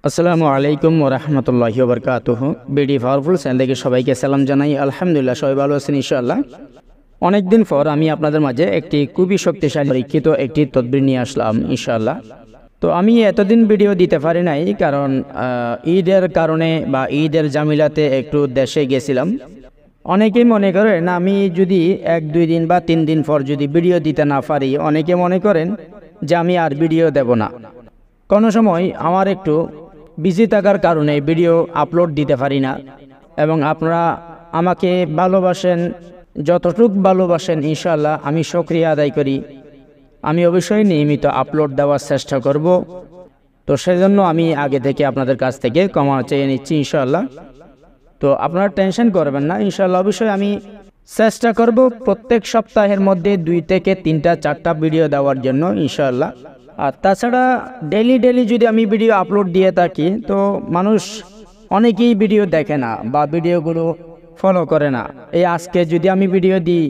আসসালামু আলাইকুম ওরহমতুল্লাহি ওবরকাতুহু। বিডি পাওয়ারফুল চ্যানেল থেকে সবাইকে সালাম জানাই। আলহামদুলিল্লাহ, সবাই ভালো আছেন ইনশাআল্লাহ। অনেকদিন পর আমি আপনাদের মাঝে একটি খুবই শক্তিশালী পরীক্ষিত একটি তদবির নিয়ে আসলাম ইনশাআল্লাহ। তো আমি এতদিন ভিডিও দিতে পারি নাই, কারণ ঈদের কারণে বা ঈদের জামিলাতে একটু দেশে গেছিলাম। অনেকেই মনে করেন আমি যদি 1-2 দিন বা 3 দিন পর যদি ভিডিও দিতে না পারি, অনেকে মনে করেন যে আমি আর ভিডিও দেব না। কোনো সময় আমার একটু বিজি থাকার কারণে ভিডিও আপলোড দিতে পারি না, এবং আপনারা আমাকে ভালোবাসেন, যতটুক ভালোবাসেন ইনশাআল্লাহ আমি শুকরিয়া আদায় করি। আমি অবশ্যই নিয়মিত আপলোড দেওয়ার চেষ্টা করব। তো সেজন্য আমি আগে থেকে আপনাদের কাছ থেকে ক্ষমা চেয়ে নিচ্ছি ইনশাআল্লাহ। তো আপনারা টেনশন করবেন না, ইনশাআল্লাহ অবশ্যই আমি চেষ্টা করব প্রত্যেক সপ্তাহের মধ্যে 2 থেকে 3টা 4টা ভিডিও দেওয়ার জন্য ইনশাআল্লাহ। আর তাছাড়া ডেলি যদি আমি ভিডিও আপলোড দিয়ে থাকি, তো মানুষ অনেকেই ভিডিও দেখে না বা ভিডিওগুলো ফলো করে না। এই আজকে যদি আমি ভিডিও দিই,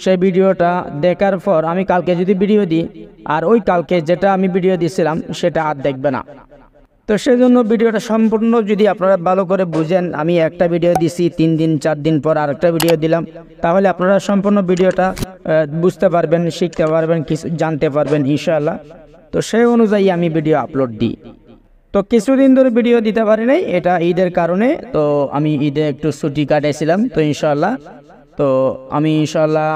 সেই ভিডিওটা দেখার পর আমি কালকে যদি ভিডিও দিই, আর ওই কালকে যেটা আমি ভিডিও দিয়েছিলাম সেটা আর দেখবে না। তো সেজন্য ভিডিওটা সম্পূর্ণ যদি আপনারা ভালো করে বুঝেন, আমি একটা ভিডিও দিছি 3 দিন 4 দিন পর আরেকটা ভিডিও দিলাম, তাহলে আপনারা সম্পূর্ণ ভিডিওটা বুঝতে পারবেন, শিখতে পারবেন, কিছু জানতে পারবেন ইনশাআল্লাহ। তো সেই অনুযায়ী আমি ভিডিও আপলোড দিই। তো কিছুদিন ধরে ভিডিও দিতে পারি নাই, এটা ঈদের কারণে। তো আমি ঈদে একটু ছুটি কাটাইছিলাম। তো ইনশাআল্লাহ আমি ইনশাআল্লাহ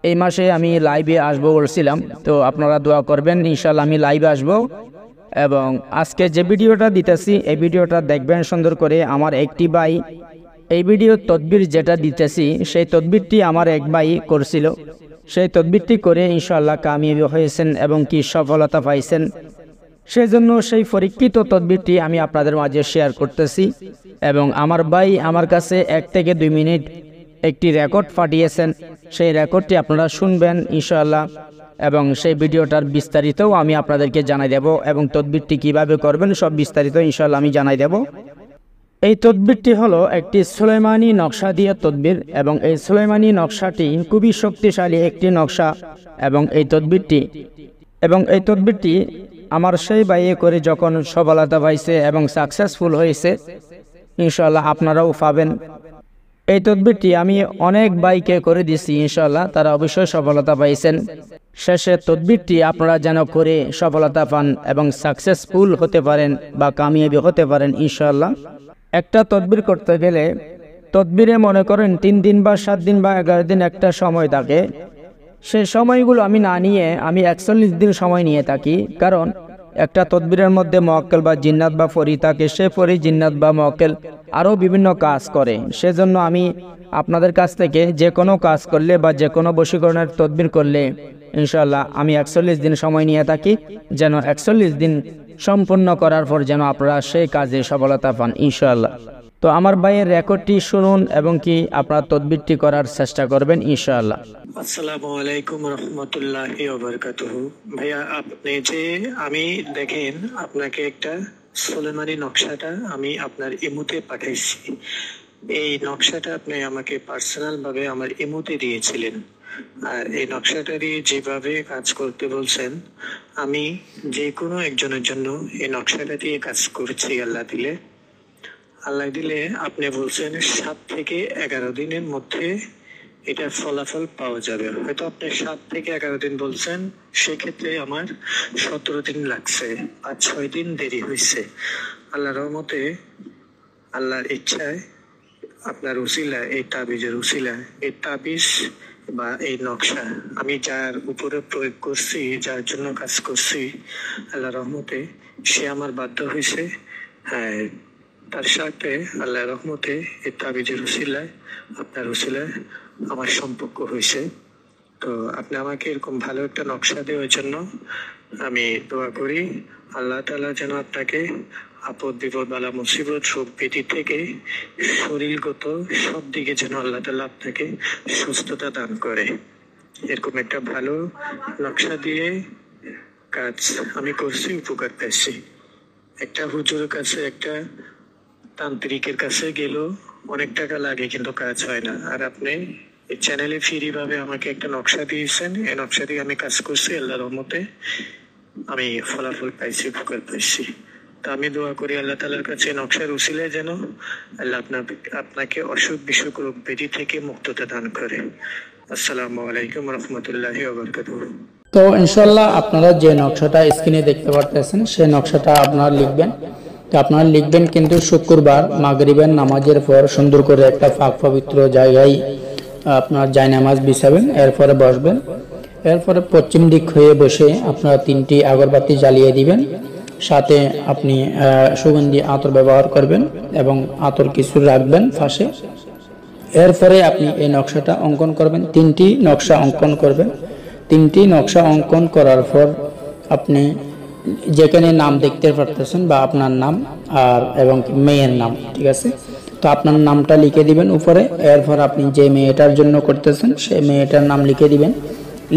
এই মাসে আমি লাইভে আসবো বলছিলাম। তো আপনারা দোয়া করবেন, ইনশাআল্লাহ আমি লাইভে আসবো। এবং আজকে যে ভিডিওটা দিতেছি এই ভিডিওটা দেখবেন সুন্দর করে। আমার একটি ভাই এই ভিডিও তদবির যেটা দিতেছি, সেই তদবিরটি আমার এক ভাই করছিল। সেই তদবিরটি করে ইনশাআল্লাহ কামিয়াবি হয়েছেন এবং কি সফলতা পাইছেন। সেজন্য সেই পরীক্ষিত তদবিরটি আমি আপনাদের মাঝে শেয়ার করতেছি। এবং আমার ভাই আমার কাছে 1 থেকে 2 মিনিট একটি রেকর্ড পাঠিয়েছেন, সেই রেকর্ডটি আপনারা শুনবেন ইনশাআল্লাহ। এবং সেই ভিডিওটার বিস্তারিতও আমি আপনাদেরকে জানাই দেব, এবং তদবিরটি কিভাবে করবেন সব বিস্তারিত ইনশাআল্লাহ আমি জানাই দেব। এই তদবিরটি হলো একটি সুলাইমানি নকশা দিয়ে তদবির, এবং এই সুলাইমানি নকশাটি খুবই শক্তিশালী একটি নকশা। এবং এই তদবিরটি আমার সেই বাইয়ে করে যখন সফলতা পাইছে এবং সাকসেসফুল হয়েছে, ইনশাআল্লাহ আপনারাও পাবেন। এই তদবিরটি আমি অনেক বাইকে করে দিছি ইনশাআল্লাহ, তারা অবশ্যই সফলতা পাইছেন। শেষে তদবিরটি আপনারা যেন করে সফলতা পান এবং সাকসেসফুল হতে পারেন বা কামিয়াবি হতে পারেন ইনশাআল্লাহ। একটা তদবির করতে গেলে তদবিরে মনে করেন 3 দিন বা 7 দিন বা 11 দিন একটা সময় থাকে। সেই সময়গুলো আমি না নিয়ে আমি 41 দিন সময় নিয়ে থাকি, কারণ একটা তদবিরের মধ্যে মুআক্কেল বা জিন্নাত বা ফরি থাকে। সে ফরি, জিন্নাত বা মুআক্কেল আরও বিভিন্ন কাজ করে। সেজন্য আমি আপনাদের কাছ থেকে যে কোনো কাজ করলে বা যে কোনো বশীকরণের তদবির করলে ইনশাআল্লাহ আমি 41 দিন সময় নিয়ে থাকি, যেন 41 দিন সম্পূর্ণ করার পর যেন আপনারা সেই কাজে সফলতা পান ইনশাআল্লাহ। তো আমার ভাইয়ের রেকর্ডটি শুনুন এবং কি আপনারা তদবিরটি করার চেষ্টা করবেন ইনশাআল্লাহ। আসসালামু আলাইকুম রহমতুল্লাহি ওয়া বারাকাতুহু। ভাইয়া, আপনি যে আমি দেখেন আপনাকে একটা সুলেমানি নকশাটা আমি আপনার ইমুতে পাঠাইছি। এই নকশাটা আপনি আমাকে পার্সোনাল ভাবে আমার ইমুতে দিয়েছিলেন। আর এই নকশাটা দিয়ে যেভাবে কাজ করতে বলছেন, আমি যে কোনো একজনের জন্য এই নকশাটা দিয়ে কাজ করছি। আল্লাহ দিলে আপনি বলছেন 7 থেকে 11 দিনের মধ্যে এটার ফলাফল পাওয়া যাবে। হয়তো আপনি 7 থেকে 11 দিন বলছেন, সেক্ষেত্রে আমার 17 দিন লাগছে, 5-6 দিন দেরি হয়েছে। আল্লাহর রহমতে, আল্লাহর ইচ্ছায়, আপনার উসিলায়, এই তাবিজের উসিলায়, এই তাবিজ বা এই নকশা আমি যার উপরে প্রয়োগ করছি, যার জন্য কাজ করছি, আল্লাহর রহমতে সে আমার বাধ্য হয়েছে। হ্যাঁ, তার সাথে আল্লাহর রহমতে এই তাবিজের উসিলায়, আপনার উসিলায় আমার সম্পর্ক হয়েছে। তো আপনি আমাকে এরকম ভালো একটা নকশা দেওয়ার জন্য আমি দোয়া করি। আল্লাহ তাআলা যেন আপনাকে আপদ বিপদ বালা মুসিবত রোগ ব্যাধি থেকে শরীরগত সব দিকে যেন আল্লাহ তাআলা আপনাকে সুস্থতা দান করে। এরকম একটা ভালো নকশা দিয়ে কাজ আমি করছি, উপকার পেয়েছি। একটা হুজুরের কাছে, একটা তান্ত্রিকের কাছে গেলেও অনেক টাকা লাগে, কিন্তু কাজ হয় না। আর আপনি এই চ্যানেলে ফ্রি ভাবে আমাকে একটা নকশা দিয়েছেন, এই নকশা দিয়ে আমি কাজ করছি। আল্লাহর রহমতে আমি ফলাফল পাইছি, উপকার পাইছি। তো আমি দোয়া করি আল্লাহ তাআলার কাছে নকশার উসিলায় যেন আল্লাহ আপনাকে অসুখ বিসুখ রোগ ব্যাধি থেকে মুক্ততা দান করে। আসসালামু আলাইকুম রহমতুল্লাহি ওয়া বারাকাতুহু। তো ইনশাল্লাহ আপনারা যে নকশাটা স্ক্রিনে দেখতে পারতেছেন সেই নকশাটা আপনারা লিখবেন। তো আপনারা লিখবেন কিন্তু শুক্রবার মাগরিবের নামাজের পর সুন্দর করে একটা পাক পবিত্র জায়গায় আপনার জায়নামাজ বিছাবেন, এরপরে বসবেন। এরপরে পশ্চিম দিক হয়ে বসে আপনারা 3টি আগরবাতি জ্বালিয়ে দিবেন। সাথে আপনি সুগন্ধি আতর ব্যবহার করবেন এবং আতর কিছু রাখবেন পাশে। এরপরে আপনি এই নকশাটা অঙ্কন করবেন, 3টি নকশা অঙ্কন করবেন। 3টি নকশা অঙ্কন করার পর আপনি যেখানে নাম দেখতে পারতেছেন বা আপনার নাম আর এবং মেয়ের নাম, ঠিক আছে, তো আপনার নামটা লিখে দিবেন উপরে। এরপর আপনি যে মেয়েটার জন্য করতেছেন সেই মেয়েটার নাম লিখে দিবেন।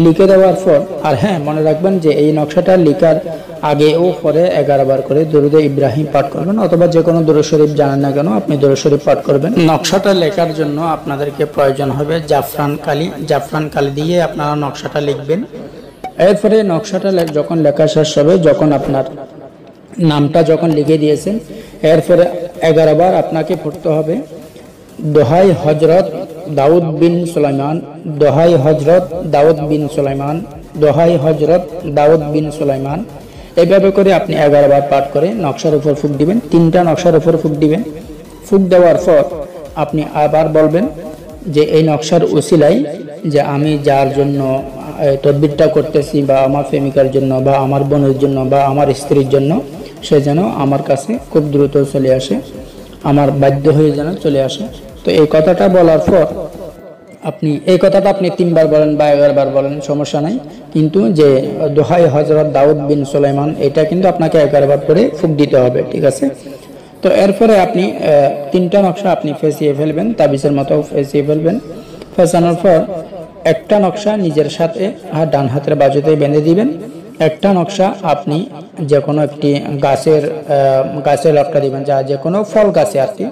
লিখে দেওয়ার পর আর হ্যাঁ মনে রাখবেন যে এই নকশাটা লিখার আগে ও পরে 11 বার করে দরুদে ইব্রাহিম পাঠ করবেন, অথবা যে কোনো দরুদ শরীফ জানেন না কেন আপনি দরুদ শরীফ পাঠ করবেন। নকশাটা লেখার জন্য আপনাদেরকে প্রয়োজন হবে জাফরান কালি। জাফরান কালি দিয়ে আপনারা নকশাটা লিখবেন। এরপরে নকশাটা যখন লেখা শেষ হবে, যখন আপনার নামটা যখন লিখে দিয়েছেন, এরপরে 11 বার আপনাকে পড়তে হবে দোহাই হজরত দাউদ বিন সুলাইমান, দোহাই হজরত দাউদ বিন সুলাইমান, দোহাই হজরত দাউদ বিন সুলাইমান। এইভাবে করে আপনি 11 বার পাঠ করে নকশার উপর ফুঁক দিবেন। 3টা নকশার উপর ফুঁক দিবেন। ফুঁক দেওয়ার পর আপনি আবার বলবেন যে এই নকশার উসিলায় যে আমি যার জন্য তদবিরটা করতেছি বা আমার প্রেমিকার জন্য বা আমার বোনের জন্য বা আমার স্ত্রীর জন্য, সে যেন আমার কাছে খুব দ্রুত চলে আসে, আমার বাধ্য হয়ে যেন চলে আসে। তো এই কথাটা বলার পর আপনি এই কথাটা আপনি 3 বার বলেন বা 11 বার বলেন, সমস্যা নাই, কিন্তু যে দোহাই হযরত দাউদ বিন সুলাইমান এটা কিন্তু আপনাকে 11 বার করে ফুঁক দিতে হবে, ঠিক আছে। তো এরপরে আপনি 3টা নকশা আপনি ফেসিয়ে ফেলবেন, তাবিজের মতো ফেসিয়ে ফেলবেন। ফেসানোর পর একটা নকশা নিজের সাথে ডান হাতের বাজুতে বেঁধে দিবেন। একটা নকশা আপনি যে কোনো একটি গাছে লটকা দিবেন, যা যে কোনো ফল গাছে আর কি,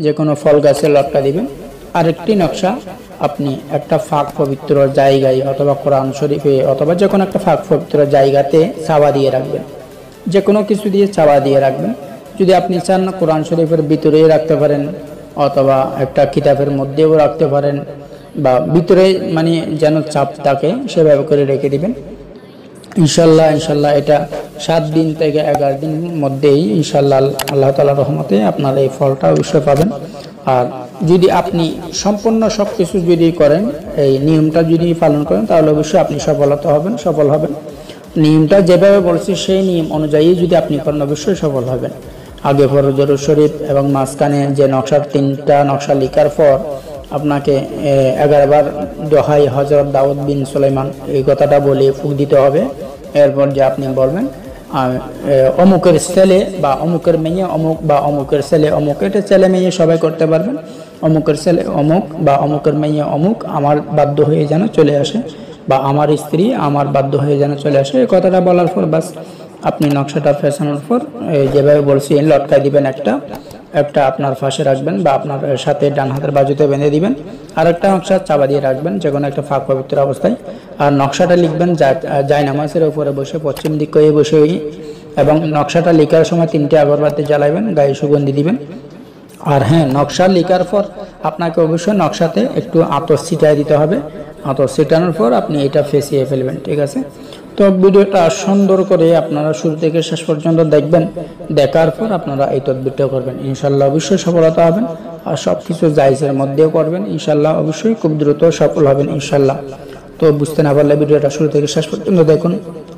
যে কোনো ফল গাছে লটকা দিবেন। আরেকটি নকশা আপনি একটা ফাঁক পবিত্র জায়গায় অথবা কোরআন শরীফে অথবা যে কোনো একটা ফাঁক পবিত্র জায়গাতে চাওয়া দিয়ে রাখবেন, যে কোনো কিছু দিয়ে চাওয়া দিয়ে রাখবেন। যদি আপনি চান কোরআন শরীফের ভিতরেই রাখতে পারেন অথবা একটা কিতাবের মধ্যেও রাখতে পারেন, বা ভিতরে মানে যেন চাপ থাকে সেভাবে করে রেখে দিবেন। ইনশাল্লাহ এটা 7 দিন থেকে 11 দিনের মধ্যেই ইনশাল্লাহ আল্লাহ তাআলার রহমতে আপনার এই ফলটা অবশ্যই পাবেন। আর যদি আপনি সম্পূর্ণ সব কিছু যদি করেন, এই নিয়মটা যদি পালন করেন, তাহলে অবশ্যই আপনি সফল হবেন। নিয়মটা যেভাবে বলছি সেই নিয়ম অনুযায়ী যদি আপনি করেন অবশ্যই সফল হবেন। আগে পরে দরুদ শরীফ এবং মাঝখানে যে নকশার 3টা নকশা লেখার পর আপনাকে 11 বার দোহাই হযরত দাউদ বিন সুলাইমান এই কথাটা বলে ফুঁক দিতে হবে। এরপর যে আপনি বলবেন অমুকের ছেলে বা অমুকের মেয়ে অমুক বা অমুকের ছেলে অমুক, এটা ছেলে মেয়ে সবাই করতে পারবেন। অমুকের ছেলে অমুক বা অমুকের মেয়ে অমুক আমার বাধ্য হয়ে যেন চলে আসে, বা আমার স্ত্রী আমার বাধ্য হয়ে যেন চলে আসে। এই কথাটা বলার পর বাস আপনি নকশাটা ফেসানোর পর যেভাবে বলছি লটকাই দিবেন, একটা আপনার পাশে রাখবেন বা আপনার সাথে ডান হাতের বাজুতে বেঁধে দিবেন। আর একটা নকশা চাপা দিয়ে রাখবেন যে কোনো একটা ফাঁক পবিত্র অবস্থায়। আর নকশাটা লিখবেন জায়নামাজের উপরে বসে পশ্চিম দিক হয়ে বসে, এবং নকশাটা লেখার সময় 3টে আগরবাতি জ্বালাবেন, গায়ে সুগন্ধি দিবেন। আর হ্যাঁ, নকশা লেখার পর আপনাকে অবশ্যই নকশাতে একটু আতর ছিটিয়ে দিতে হবে। আতর ছিটানোর পর আপনি এটা ফেসিয়ে ফেলবেন, ঠিক আছে। তো ভিডিওটা সুন্দর করে আপনারা শুরু থেকে শেষ পর্যন্ত দেখবেন। দেখার পর আপনারা এই তদবিরটা করবেন, ইনশাল্লাহ অবশ্যই সফলতা হবেন। আর সব কিছু জায়েজের মধ্যেও করবেন, ইনশাল্লাহ অবশ্যই খুব দ্রুত সফল হবেন ইনশাল্লাহ। তো বুঝতে না পারলে ভিডিওটা শুরু থেকে শেষ পর্যন্ত দেখুন।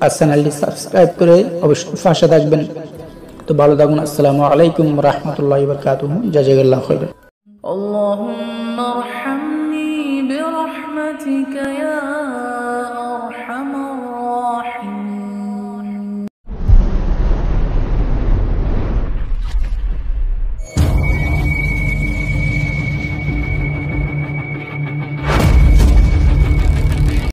আর চ্যানেলটি সাবস্ক্রাইব করে অবশ্যই পাশে থাকবেন। তো ভালো থাকুন। আসসালামু আলাইকুম রাহমাতুল্লাহি ওয়া বারাকাতুহু। জাযাকাল্লাহু খাইরান। اللهم ارحمني برحمتك يا